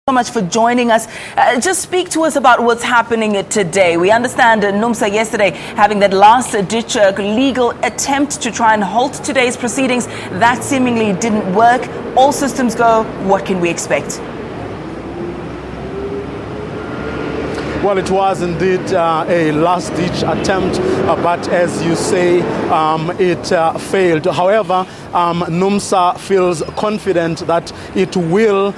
So much for joining us. Just speak to us about what's happening today. We understand Numsa yesterday having that last-ditch legal attempt to try and halt today's proceedings. That seemingly didn't work. All systems go. What can we expect? Well, it was indeed a last-ditch attempt, but as you say, it failed. However, Numsa feels confident that it will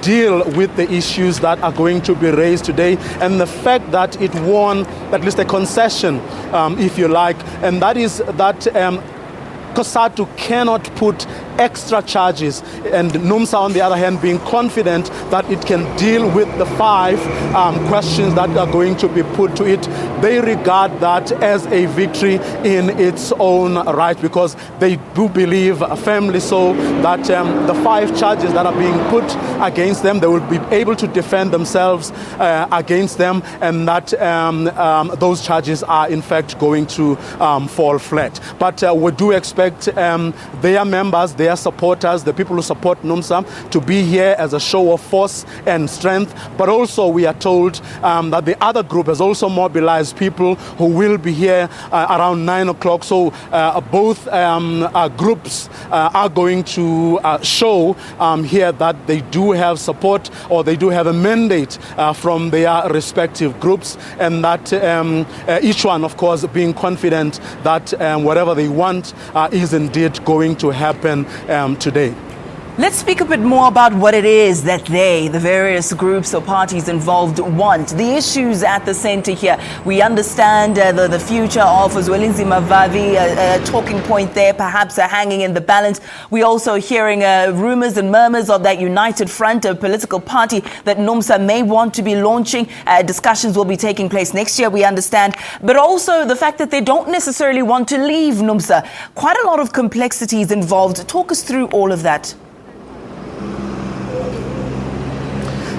deal with the issues that are going to be raised today, and the fact that it won at least a concession, if you like, and that is that Cosatu cannot put extra charges, and Numsa, on the other hand, being confident that it can deal with the 5 questions that are going to be put to it. They regard that as a victory in its own right, because they do believe firmly so that the 5 charges that are being put against them, they will be able to defend themselves against them, and that those charges are in fact going to fall flat. But we do expect their members, their supporters, the people who support Numsa, to be here as a show of force and strength. But also we are told that the other group has also mobilized people who will be here around 9 o'clock. So both groups are going to show here that they do have support, or they do have a mandate from their respective groups, and that each one, of course, being confident that whatever they want is indeed going to happen today. Let's speak a bit more about what it is that the various groups or parties involved, want. The issues at the center here. We understand the future of Zwelinzima Mavavi, a talking point there, perhaps hanging in the balance. We're also hearing rumors and murmurs of that united front, a political party that Numsa may want to be launching. Discussions will be taking place next year, we understand. But also the fact that they don't necessarily want to leave Numsa. Quite a lot of complexities involved. Talk us through all of that.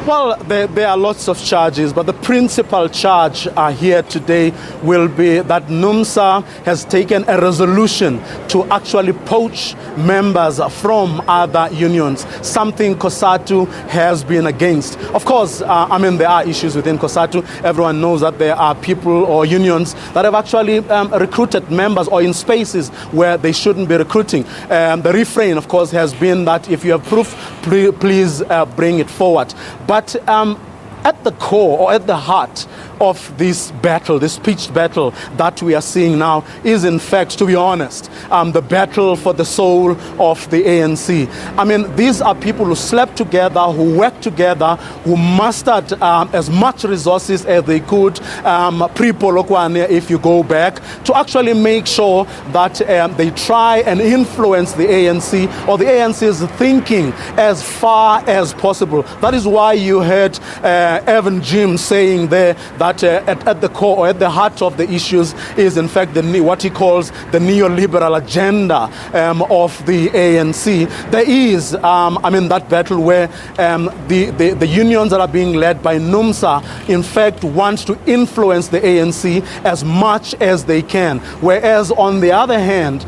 Well, there are lots of charges, but the principal charge here today will be that Numsa has taken a resolution to actually poach members from other unions, something Cosatu has been against. Of course, there are issues within Cosatu. Everyone knows that there are people or unions that have actually recruited members or in spaces where they shouldn't be recruiting. The refrain, of course, has been that if you have proof, please bring it forward. But at the core, or at the heart of this battle, this pitched battle that we are seeing now, is in fact, to be honest, the battle for the soul of the ANC. These are people who slept together, who worked together, who mustered as much resources as they could pre-Polokwane, if you go back, to actually make sure that they try and influence the ANC, or the ANC's thinking, as far as possible. That is why you heard Evan Jim saying there that at the core, or at the heart of the issues, is in fact what he calls the neoliberal agenda of the ANC. There is, that battle where the unions that are being led by Numsa, in fact, want to influence the ANC as much as they can. Whereas, on the other hand,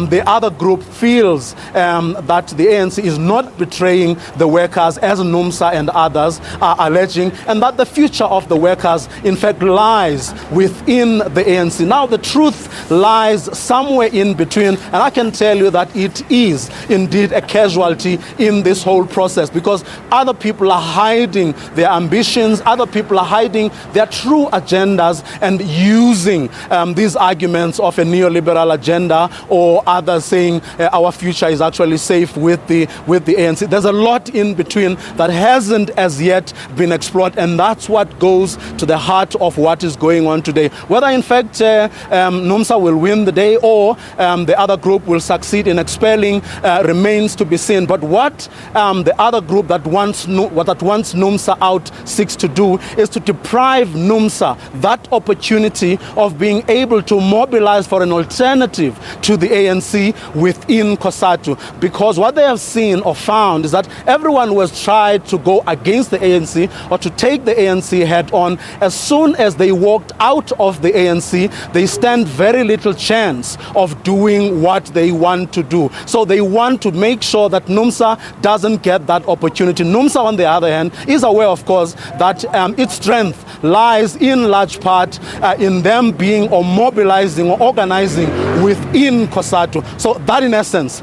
the other group feels that the ANC is not betraying the workers, as Numsa and others are alleging, and that the future of the workers, in fact, lies within the ANC. Now, the truth lies somewhere in between, and I can tell you that it is indeed a casualty in this whole process, because other people are hiding their ambitions, other people are hiding their true agendas, and using these arguments of a neoliberal agenda, or others saying our future is actually safe with the ANC. There's a lot in between that hasn't as yet been explored, and that's what goes to the heart of what is going on today. Whether in fact Numsa will win the day, or the other group will succeed in expelling, remains to be seen. But what the other group that wants Numsa out seeks to do is to deprive Numsa that opportunity of being able to mobilize for an alternative to the ANC within Cosatu. Because what they have seen or found is that everyone who has tried to go against the ANC, or to take the ANC head on. As soon as they walked out of the ANC, they stand very little chance of doing what they want to do. So they want to make sure that Numsa doesn't get that opportunity. Numsa, on the other hand, is aware, of course, that its strength lies in large part in them being or mobilizing or organizing within Cosatu. So that, in essence,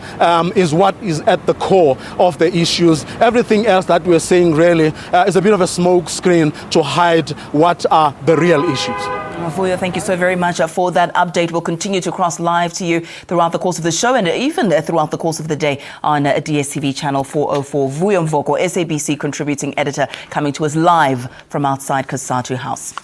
is what is at the core of the issues. Everything else that we're saying really is a bit of a smoke screen to hide what are the real issues. Vuyo, thank you so very much for that update. We'll continue to cross live to you throughout the course of the show and even throughout the course of the day on DSTV channel 404. Vuyo Mvoko, SABC contributing editor, coming to us live from outside Cosatu House.